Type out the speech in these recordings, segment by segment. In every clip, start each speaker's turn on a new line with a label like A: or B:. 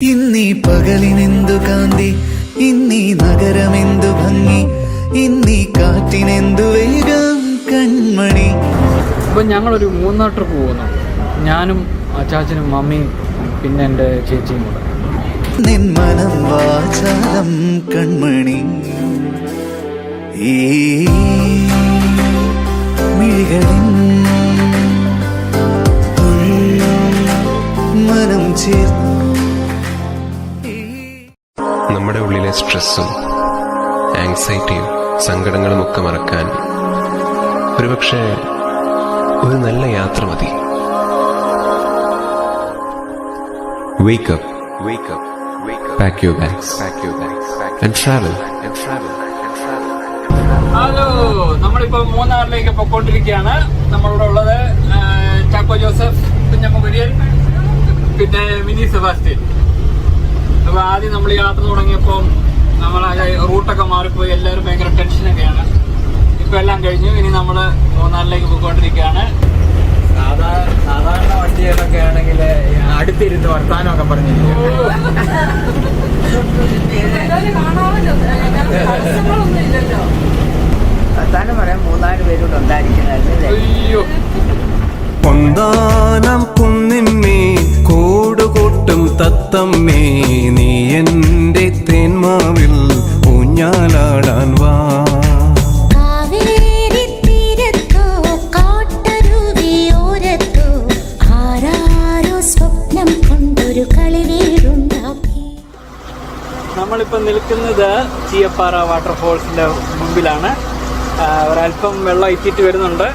A: ഇന്നീ പകലിനെന്തു കാന്തി, ഇന്നീ നഗരമെന്തു ഭംഗി, ഇന്നീ കാറ്റിനെന്തു വേഗം കൺമണി.
B: ഇപ്പം ഞങ്ങളൊരു മൂന്നാർ ട്രിപ്പ് പോകുന്നു. ഞാനും അച്ചാച്ചനും മമ്മിയും പിന്നെ എൻ്റെ ചേച്ചിയും കൂടെ.
A: നിൻ മനം വാചാലം കൺമണി, ഈ മിഴികളിൻ മനം ചേർന്നു.
C: നമ്മുടെ ഉള്ളിലെ സ്ട്രെസ്സും ആങ്സൈറ്റിയും സങ്കടങ്ങളും ഒക്കെ മറക്കാൻ ഒരുപക്ഷെ ഒരു നല്ല യാത്ര മതി. Wake up, pack your bags and travel.
B: Hello, നമ്മളിപ്പോൾ മൂന്നാറിലേക്ക് പൊക്കോണ്ടിരിക്കുകയാണ്. നമ്മളിവിടെ ഉള്ളത് ചാക്കോ ജോസഫ്, കുഞ്ഞമ്മ കുര്യൻ, പിന്നെ മിനി സെബാസ്റ്റ്യൻ. അപ്പോൾ ആദ്യം നമ്മൾ യാത്ര തുടങ്ങിയപ്പോൾ നമ്മൾ റൂട്ടൊക്കെ മാറിപ്പോയി, എല്ലാവരും ഭയങ്കര ടെൻഷനൊക്കെയാണ്. ഇപ്പം എല്ലാം കഴിഞ്ഞു. ഇനി നമ്മൾ മൂന്നാറിലേക്ക് പോയിക്കൊണ്ടിരിക്കുകയാണ്. സാധാരണ വണ്ടികളൊക്കെ ആണെങ്കിൽ അടുത്തിരുന്ന് വർത്താനമൊക്കെ പറഞ്ഞിരിക്കും.
D: വർത്താനം പറയാൻ 3-4 പേരോട് ഉണ്ടായിരിക്കുന്നത്.
B: അയ്യോ,
E: പൊന്താനം കുന്നിന്മേ കൂടുകൂട്ടും തത്തമ്മേ, നീ എൻ്റെ തേന്മാവിൽ ഊഞ്ഞാലാടാൻ വാ.
B: നമ്മളിപ്പോൾ നിൽക്കുന്നത് ചീയപ്പാറ വാട്ടർഫോൾസിൻ്റെ മുമ്പിലാണ്. ഒരല്പം വെള്ളം എത്തിയിട്ട് വരുന്നുണ്ട്.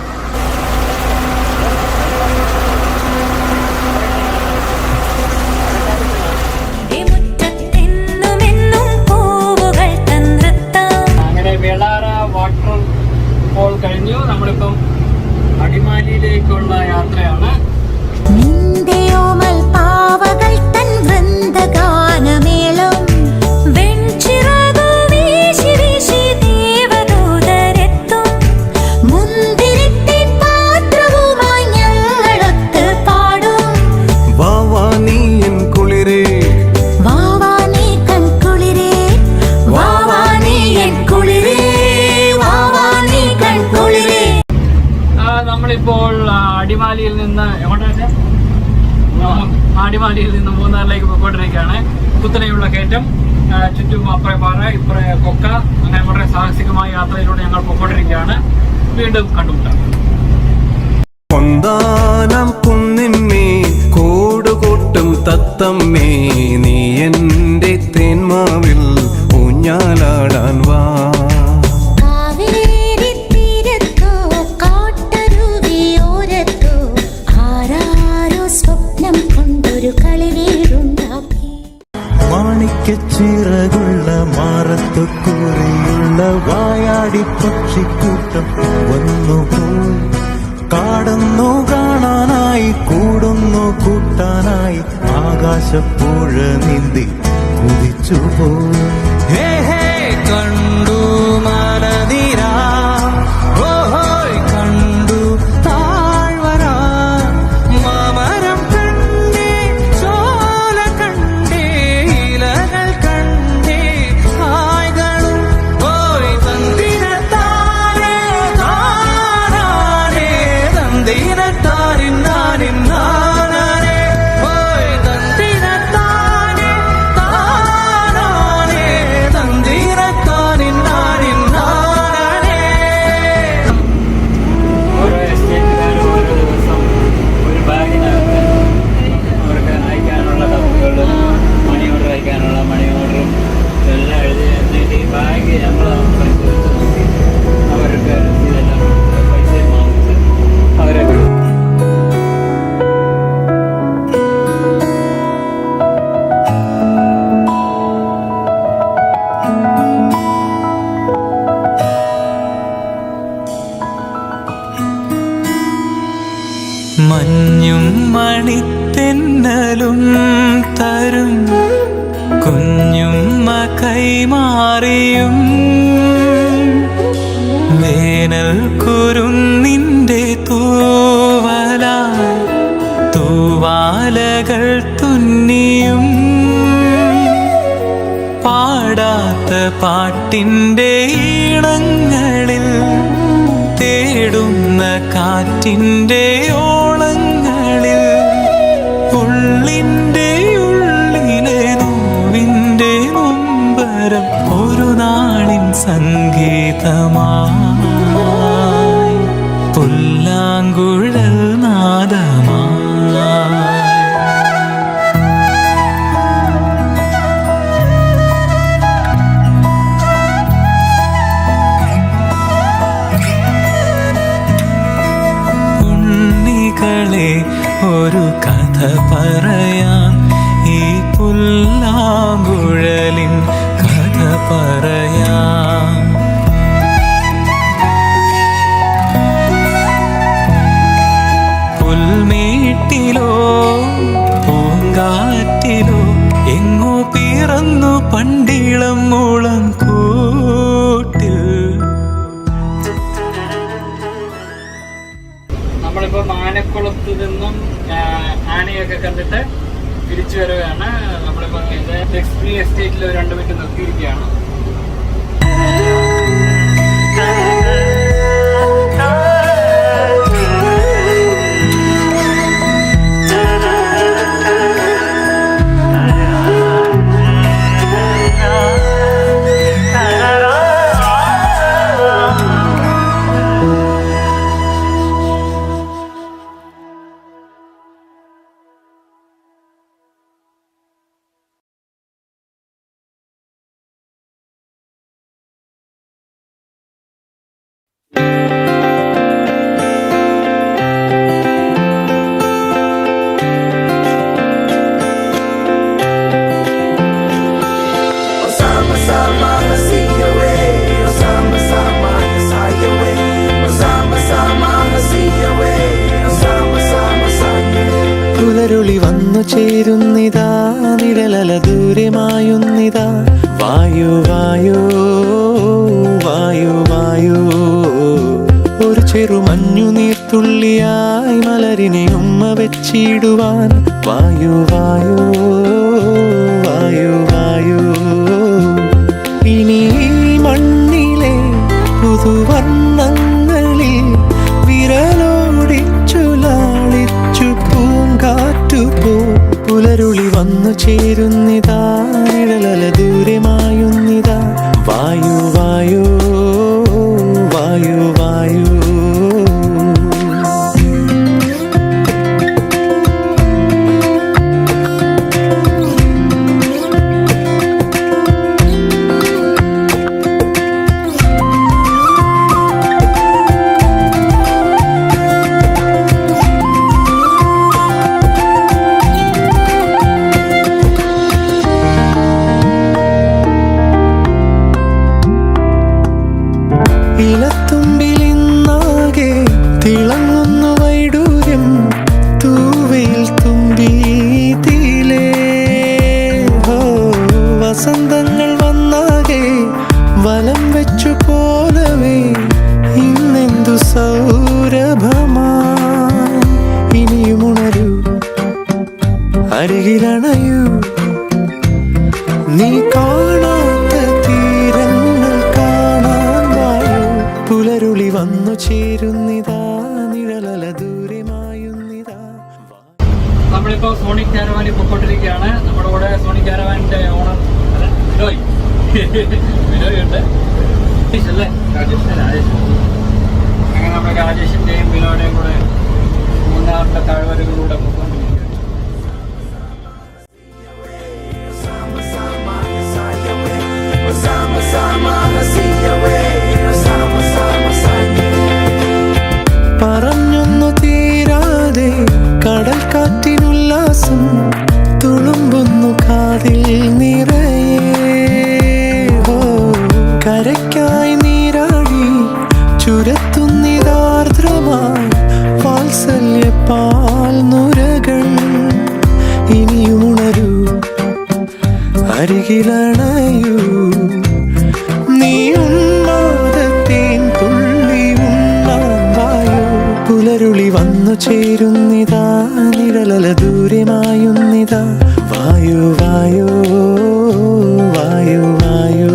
B: അങ്ങനെ വേളാറ വാട്ടർഫോൾ കഴിഞ്ഞു. നമ്മളിപ്പം അടിമാലിയിലേക്കുള്ള യാത്രയാണ്. നമ്മളിപ്പോൾ അടിമാലിയിൽ നിന്ന് അടിമാലിയിൽ നിന്ന് മൂന്നാറിലേക്ക് പോയിക്കൊണ്ടിരിക്കുകയാണ്. കുത്തനെയുള്ള കയറ്റം, ചുറ്റും അപ്പുറേ പാറ ഇപ്പുറേ കൊക്ക, അങ്ങനെ വളരെ സാഹസികമായ യാത്രയിലൂടെ ഞങ്ങൾ പോയിക്കൊണ്ടിരിക്കുകയാണ്. വീണ്ടും കണ്ടുമുട്ടാം.
E: പൊന്താനം കുന്നിന്മേ കൂടുകൂട്ടും തത്തമ്മേ, നീ എൻ്റെ തേന്മാവിൽ ഊഞ്ഞാലാടാൻ വാ.
A: ചിറകുള്ള മാറത്തു കൂറിയുള്ള വായാടി പക്ഷിക്കൂട്ടം വന്നുപോയി. കാടുന്നു കാണാനായി, കൂടുന്നു കൂട്ടാനായി, ആകാശപ്പുഴ നീന്തി കുതിച്ചുപോയി. ഹേ ഹേ കണ്ടു മലനിര, ഓഹോയ് കണ്ടു താഴ്വര, മാമരം കണ്ടേ, ചോല കണ്ടേ, ഇലകൾ കണ്ടേ, കായ്കളും പോയി തന്തിരത്താരേ താനാരേ, തന്തിരത്താരിന്നാനിന്നാനേ, പോയി തന്തിരത്താനേ താനാരേ, തന്തിരത്താരിന്നാനിന്നാനേ.
B: ഓരോ എസ്റ്റേറ്റുകാരും ഓരോ ദിവസം ഒരു ബാഗിനകത്ത് അവർക്ക് അയക്കാനുള്ള കത്തുകളും മണി ഓർഡർ അയക്കാനുള്ള മണി ഓർഡറും എല്ലാം എഴുതി എന്നിട്ട് ഈ ബാഗ് ഞങ്ങൾ പരിശോധിച്ച് നോക്കി അവർക്ക് ഇതെല്ലാം പൈസയും വാങ്ങിച്ച് അവരെ
A: മഞ്ഞും മണിത്തെന്നലും തരും കുഞ്ഞുമ്മ കൈമാറിയും, വേനൽ കുരുന്നിൻ്റെ തൂവലായി തൂവാലകൾ തുന്നിയും, പാട്ടിൻ്റെ ഈണങ്ങളിൽ തേടുന്ന കാറ്റിൻ്റെ ഓളങ്ങളിൽ ഉള്ളിൻ്റെ ഉള്ളിലെ നോവിൻ്റെ നൊമ്പരം ഒരു നാളിൻ സംഗീതമായി പുല്ലാങ്കുഴൽ നാദമായി. ഒരു കഥ പറയാം, ഈ പുല്ലാങ്കുഴലിൻ കഥ പറയാം. പുൽമേട്ടിലോ പൂങ്കാറ്റിലോ എങ്ങോ പിറന്നു പണ്ടിളം മുളം കൂട്ടിൽ.
B: നമ്മളിപ്പോ ആനക്കുളത്ത് നിന്നും ആനയൊക്കെ കണ്ടിട്ട് തിരിച്ചു വരികയാണ്. നമ്മളിപ്പോ ലക്ഷ്മി എസ്റ്റേറ്റിൽ 2 മിനിറ്റ് നിർത്തിയിരിക്കുകയാണ്.
E: പുലരുളി വന്നു ചേരുന്നിതാ, നിഴലല ദൂരമായുന്നിതാ. വായു വായു വായു വായു, ഒരു ചെറു മഞ്ഞു നീർത്തുള്ളിയായി മലരിനെ ഉമ്മ വെച്ചിടുവാൻ. വായു വായു വായു വായു, ഇനി മണ്ണിലെ പുതുവർണ്ണങ്ങളിൽ വിരലോടിച്ചു ലാളിച്ചു പൂങ്കാറ്റുപോ. പുലരുളി വന്നു ചേരുന്നിതാ, നിഴലല ദൂരമായുന്നിതാ. വായു വായു വായു വായു. ഇലത്തുമ്പിലിന്നാകെ തിളങ്ങുന്നു വൈഡൂര്യം, തൂവയിൽ തുമ്പീതിലേ. വസന്തങ്ങൾ വന്നാകെ വലം വെച്ചു പോലവേ ഇന്നെന്തു സൗരഭമായി. ഇനിയുമുണരൂ, അരികിലണയൂ, നീ കാണാത്ത തീരങ്ങൾ കാണാൻ വായു. പുലരുളി വന്നു ചേരുന്നിതാ, നിഴലല ദൂരമായുന്നിതാ.
B: നമ്മളിപ്പോ സോണിക് കാരവാനിൽ പൊക്കോണ്ടിരിക്കുകയാണ്. നമ്മുടെ കൂടെ സോണിക് കാരവാനിന്റെ ഓണർ ബിനോയ് ഉണ്ട് അല്ലേ? രാജേഷ്. അങ്ങനെ നമ്മുടെ രാജേഷിന്റെയും ബിനോയുടെയും കൂടെ മൂന്നാറിന്റെ താഴ്വരകളിലൂടെ പൊക്കോണ്ടിരിക്കുകയാണ്.
E: പറഞ്ഞൊന്നു തീരാതെ കടൽ കാറ്റിനുല്ലാസം തുളുമ്പുന്നു കാതിൽ നിറയെ. കരയ്ക്കായി നീരാടി ചുരത്തുന്നിതാർദ്രമായി വാത്സല്യ പാൽ നുരകൾ. ഇനിയുണരൂ, അരികിലണയൂ, നീ ഉന്മാദത്തേൻ തുള്ളി ഉണ്ണാൻ വായു. പുലരുളി വന്നു ചേരുന്നിതാ, നിഴലല ദൂരമായുന്നിതാ. വായു വായു വായു വായു.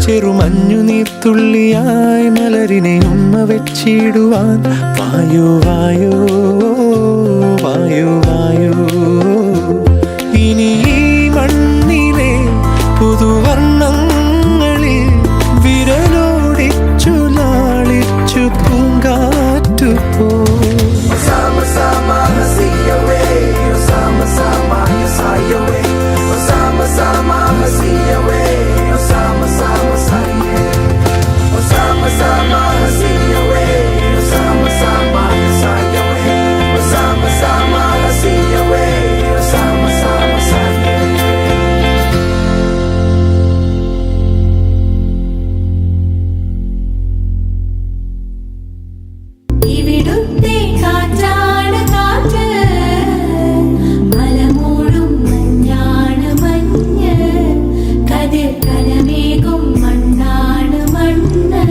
E: ചെറുമഞ്ഞു നീർത്തുള്ളിയായി മലരിനെ ഉമ്മ വെച്ചിടുവാൻ വായോ വായോ വായോ വായോ. ഇനി ഈ മണ്ണിലെ പുതുവർണ്ണങ്ങളിൽ വിരലോടിച്ചു ലാളിച്ചു പൂങ്കാറ്റു പോ.
F: Sama-sama hasiyawe, sama-sama yasayawe, sama-sama hasiyawe, sama-sama saye, sama-sama hasiyawe, sama-sama yasayawe, sama-sama hasiyawe, sama-sama saye.
G: ഇവിടുത്തെ കാറ്റാണ് കാറ്റ്, മലമൂടും മഞ്ഞാണ് മഞ്ഞ്, കതിർ കലമേകും മണ്ണാണ് മണ്ണ്.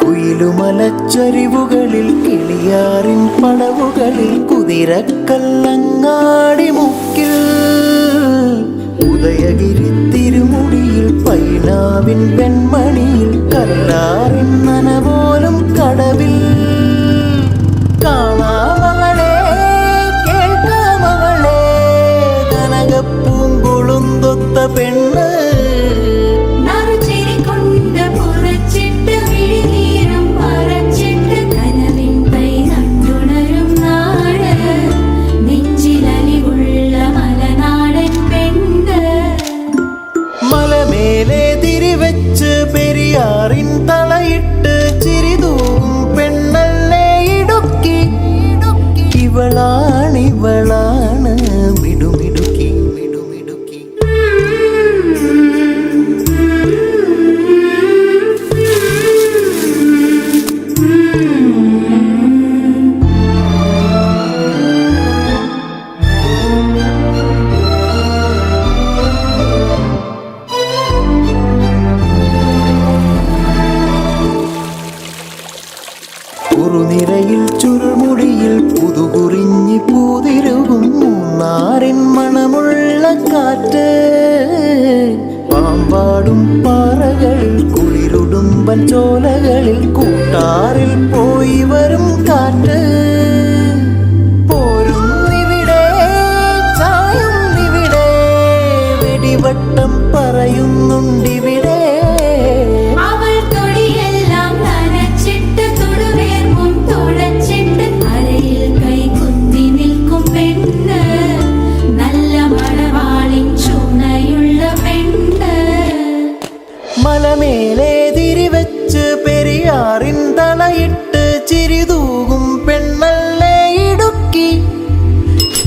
E: കുയിലുമലച്ചരിവുകളിൽ കിളിയാറിൻ പടവുകളിൽ കുതിരക്കല്ലങ്ങാടി മുക്കിൽ ഉദയഗിരി തിരുമുടിയിൽ പൈനാവിൻ പെൺമണിയിൽ കല്ലാറിൻ നനപോലും കടവിൽ കാണാമകളെ കേൾക്കാമകളെ കനകപ്പൂങ്കുളുന്തൊത്ത പെണ്ണ്
G: നറുചിരി കൊണ്ട് പുറച്ചിട്ട് വിഴിനീരും മറച്ചിട്ട് കനവിൻ തൈ നട്ടുണരും നാട്, നെഞ്ചിലലിവുള്ള മലനാടൻ പെണ്ണ്.
E: മലമേലെ തിരിവെച്ച് പെരിയാറിൻ തളയിട്ട് ചിരിതൂകും പെണ്ണല്ലേ ഇടുക്കി. ഇവളാണിവളാണ് മിടുമിടുക്കി മിടുമിടുക്കി. കുറുനിരയിൽ ചുരുൾമുടിയിൽ പുതുകുറിഞ്ഞി പൂതിരുകും മൂന്നാറിൻ മണമുള്ള കാറ്റ്, പാമ്പാടും പാറകളിൽ കുളിരുടുമ്പൻ ചോലകളിൽ കൂട്ടാറിൽ പോയി വരും കാറ്റ്. പോരുന്നിവിടെ ചായുന്നിവിടെ വെടിവട്ടം പറയുന്നുണ്ടിവിടെ.
G: അവൾ തൊടിയെല്ലാം നനച്ചിട്ട് തൊടുവേർപ്പും തുടച്ചിട്ട് അരയിൽ കൈ കുത്തി നിൽക്കും പെണ്ണ്, നല്ല മണവാളിൻ ചുണയുള്ള പെണ്ണ്.
E: മലമേലെ തിരിവെച്ച് പെരിയാറിൻ തളയിട്ട് ചിരിതൂകും പെണ്ണല്ലേ ഇടുക്കി.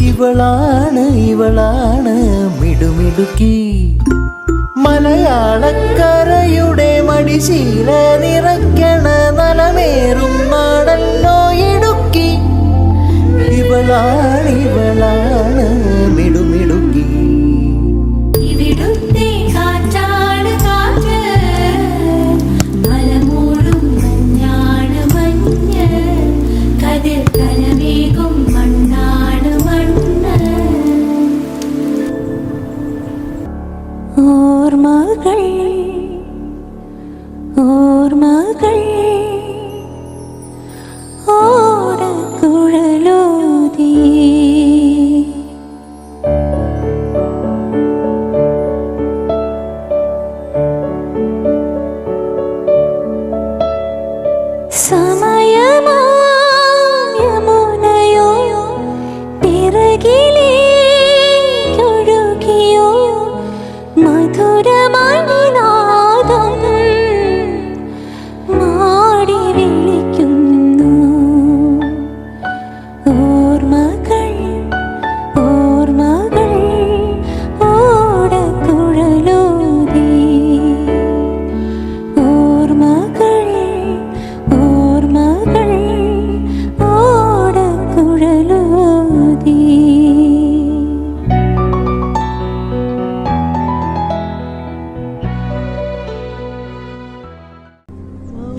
E: ഇവളാണ് മിടുമിടുക്കി. മലയാളക്കരയുടെ മടിശീല നിറയ്ക്കണ നലമേറും നാടല്ലോ ഇടുക്കി. ഇവളാണ് മിടുമിടുക്കി.
G: ഇവിടുത്തെ കാറ്റാണ് കാറ്റ്, മലമൂടും മഞ്ഞാണ് മഞ്ഞ്, കതിർ കലമേകും മണ്ണാണ് മണ്ണ്. ഓർമ്മകൾ ഓർമ്മകൾ ഓടക്കുഴലൂതി സമയമായമുനയോ പിറകിലേക്കൊഴുകിയോ മധുരമണി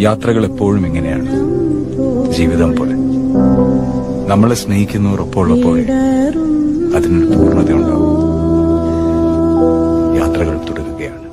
H: യാത്രകൾ എപ്പോഴും ഇങ്ങനെയാണ്, ജീവിതം പോലെ. നമ്മളെ സ്നേഹിക്കുന്നവർ ഒപ്പമുള്ളപ്പോഴേ അതിനൊരു പൂർണ്ണതയുണ്ടാവും. യാത്രകൾ തുടരുകയാണ്.